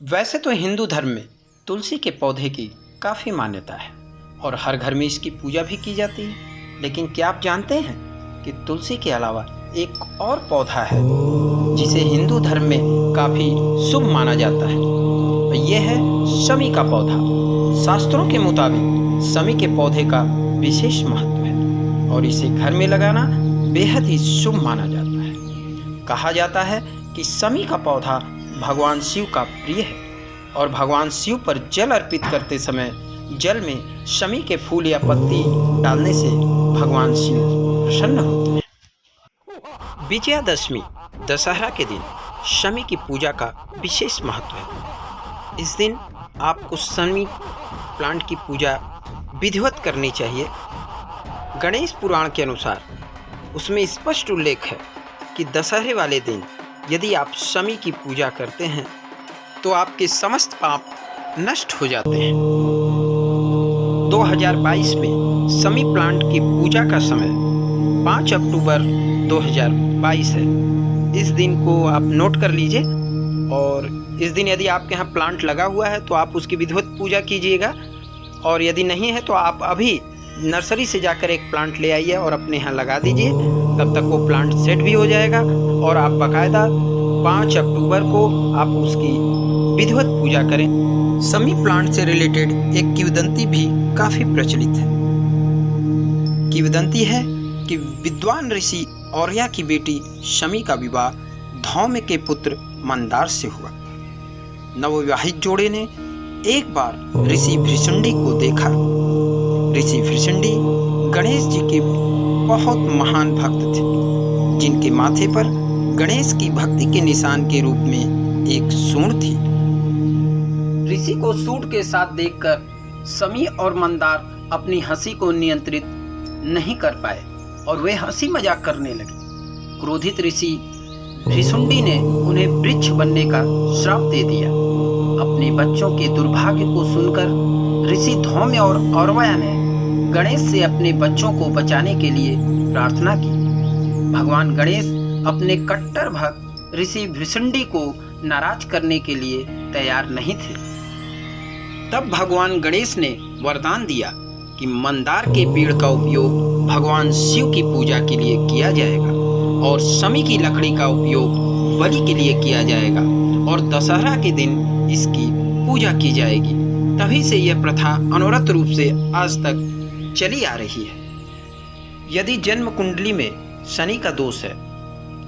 वैसे तो हिंदू धर्म में तुलसी के पौधे की काफ़ी मान्यता है और हर घर में इसकी पूजा भी की जाती है। लेकिन क्या आप जानते हैं कि तुलसी के अलावा एक और पौधा है जिसे हिंदू धर्म में काफ़ी शुभ माना जाता है। यह है शमी का पौधा। शास्त्रों के मुताबिक शमी के पौधे का विशेष महत्व है और इसे घर में लगाना बेहद ही शुभ माना जाता है। कहा जाता है कि शमी का पौधा भगवान शिव का प्रिय है और भगवान शिव पर जल अर्पित करते समय जल में शमी के फूल या पत्ती डालने से भगवान शिव प्रसन्न होते हैं। विजयादशमी दशहरा के दिन शमी की पूजा का विशेष महत्व है। इस दिन आपको शमी प्लांट की पूजा विधिवत करनी चाहिए। गणेश पुराण के अनुसार उसमें स्पष्ट उल्लेख है कि दशहरे वाले दिन यदि आप शमी की पूजा करते हैं तो आपके समस्त पाप नष्ट हो जाते हैं। 2022 में शमी प्लांट की पूजा का समय 5 अक्टूबर 2022 है। इस दिन को आप नोट कर लीजिए और इस दिन यदि आपके यहाँ प्लांट लगा हुआ है तो आप उसकी विधिवत पूजा कीजिएगा और यदि नहीं है तो आप अभी नर्सरी से जाकर एक प्लांट ले आइए और अपने यहाँ लगा दीजिए। तब तक वो प्लांट सेट भी हो जाएगा और आप बाकायदा 5 अक्टूबर को आप उसकी विधिवत पूजा करें। शमी प्लांट से रिलेटेड एक किंवदंती भी काफ़ी प्रचलित है। किंवदंती है कि विद्वान ऋषि और्या की बेटी शमी का विवाह धौम्य के पुत्र मंदार से हुआ। नवविवाहित जोड़े ने एक बार ऋषि भृशुंडी को देखा। ऋषि भृशुंडी गणेश जी के बहुत महान भक्त थे, जिनके माथे पर गणेश की भक्ति के निशान के रूप में एक सूंड थी। ऋषि को सूंड के साथ देखकर शमी और मंदार अपनी हंसी को नियंत्रित नहीं कर पाए और वे हंसी मजाक करने लगे। क्रोधित ऋषि भृशुंडी ने उन्हें वृक्ष बनने का श्राप दे दिया। अपने बच्चों के दुर्भाग्य को सुनकर ऋषि धौम्य और औरया ने गणेश से अपने बच्चों को बचाने के लिए प्रार्थना की। भगवान गणेश अपने कट्टर भक्त ऋषि भृशुंडी को नाराज करने के लिए तैयार नहीं थे। तब भगवान गणेश ने वरदान दिया कि मंदार के पेड़ का उपयोग भगवान शिव की पूजा के लिए किया जाएगा और शमी की लकड़ी का उपयोग बलि के लिए किया जाएगा और दशहरा के दिन इसकी पूजा की जाएगी। तभी से यह प्रथा अनवरत रूप से आज तक चली आ रही है। यदि जन्म कुंडली में शनि का दोष है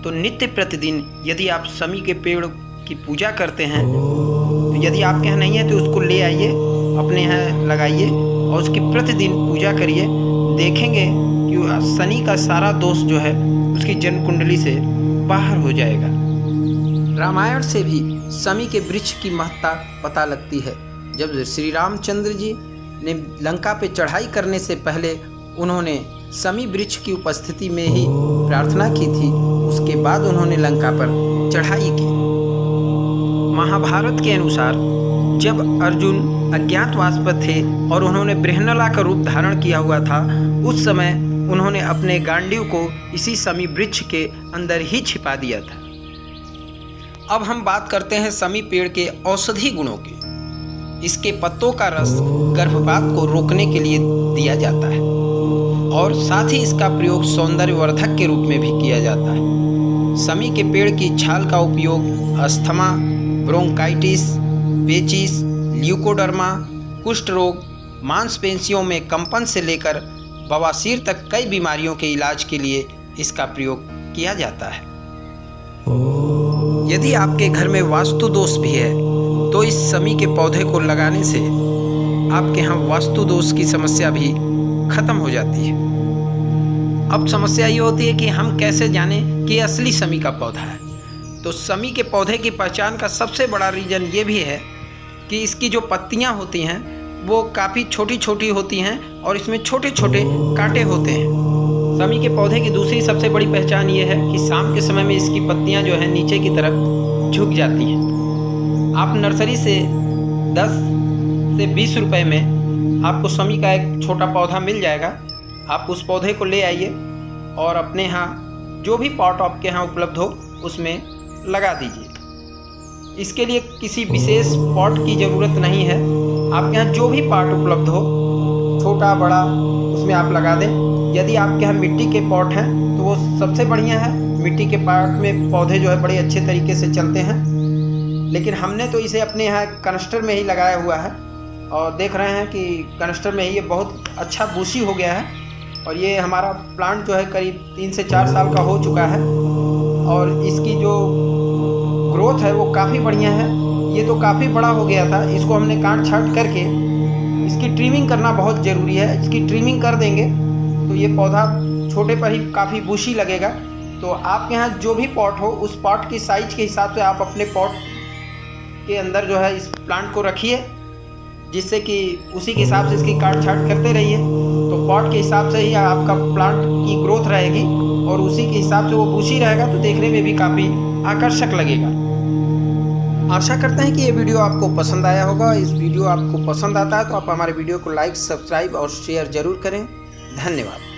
तो नित्य प्रतिदिन यदि आप शमी के पेड़ की पूजा करते हैं तो यदि आपके यहाँ नहीं है तो उसको ले आइए, अपने यहाँ लगाइए और उसकी प्रतिदिन पूजा करिए। देखेंगे कि शनि का सारा दोष जो है उसकी जन्म कुंडली से बाहर हो जाएगा। रामायण से भी शमी के वृक्ष की महत्ता पता लगती है। जब श्री रामचंद्र जी ने लंका पे चढ़ाई करने से पहले उन्होंने शमी वृक्ष की उपस्थिति में ही प्रार्थना की थी। उसके बाद उन्होंने लंका पर चढ़ाई की। महाभारत के अनुसार जब अर्जुन अज्ञातवास पर थे और उन्होंने बृहन्नला का रूप धारण किया हुआ था, उस समय उन्होंने अपने गांडीव को इसी शमी वृक्ष के अंदर ही छिपा दिया था। अब हम बात करते हैं शमी पेड़ के औषधि गुणों की। इसके पत्तों का रस गर्भपात को रोकने के लिए दिया जाता है और साथ ही इसका प्रयोग सौंदर्यवर्धक के रूप में भी किया जाता है। शमी के पेड़ की छाल का उपयोग अस्थमा, ब्रोंकाइटिस, पेचिस, ल्यूकोडर्मा, कुष्ठ रोग, मांसपेशियों में कंपन से लेकर बवासीर तक कई बीमारियों के इलाज के लिए इसका प्रयोग किया जाता है। यदि आपके घर में वास्तु दोष भी है तो इस शमी के पौधे को लगाने से आपके यहाँ वास्तु दोष की समस्या भी खत्म हो जाती है। अब समस्या ये होती है कि हम कैसे जानें कि असली शमी का पौधा है। तो शमी के पौधे की पहचान का सबसे बड़ा रीज़न ये भी है कि इसकी जो पत्तियाँ होती हैं वो काफ़ी छोटी छोटी होती हैं और इसमें छोटे छोटे कांटे होते हैं। शमी के पौधे की दूसरी सबसे बड़ी पहचान ये है कि शाम के समय में इसकी पत्तियाँ जो है नीचे की तरफ झुक जाती हैं। आप नर्सरी से 10 से 20 रुपए में आपको शमी का एक छोटा पौधा मिल जाएगा। आप उस पौधे को ले आइए और अपने यहाँ जो भी पॉट आपके यहाँ उपलब्ध हो उसमें लगा दीजिए। इसके लिए किसी विशेष पॉट की ज़रूरत नहीं है। आपके यहाँ जो भी पॉट उपलब्ध हो, छोटा बड़ा, उसमें आप लगा दें। यदि आपके यहाँ मिट्टी के पॉट हैं तो वो सबसे बढ़िया है। मिट्टी के पॉट में पौधे जो है बड़े अच्छे तरीके से चलते हैं। लेकिन हमने तो इसे अपने यहाँ कनस्टर में ही लगाया हुआ है और देख रहे हैं कि कनस्टर में ही ये बहुत अच्छा बूशी हो गया है। और ये हमारा प्लांट जो है करीब 3 से 4 साल का हो चुका है और इसकी जो ग्रोथ है वो काफ़ी बढ़िया है। ये तो काफ़ी बड़ा हो गया था, इसको हमने काट छाट करके इसकी ट्रिमिंग करना बहुत ज़रूरी है। इसकी ट्रिमिंग कर देंगे तो ये पौधा छोटे पर ही काफ़ी बूशी लगेगा। तो आपके यहाँ जो भी पॉट हो, उस पॉट की साइज के हिसाब से आप अपने पॉट के अंदर जो है इस प्लांट को रखिए, जिससे कि उसी के हिसाब से इसकी काट छाट करते रहिए। तो पॉट के हिसाब से ही आपका प्लांट की ग्रोथ रहेगी और उसी के हिसाब से वो बूशी रहेगा, तो देखने में भी काफ़ी आकर्षक लगेगा। आशा करते हैं कि ये वीडियो आपको पसंद आया होगा। इस वीडियो आपको पसंद आता है तो आप हमारे वीडियो को लाइक, सब्सक्राइब और शेयर ज़रूर करें। धन्यवाद।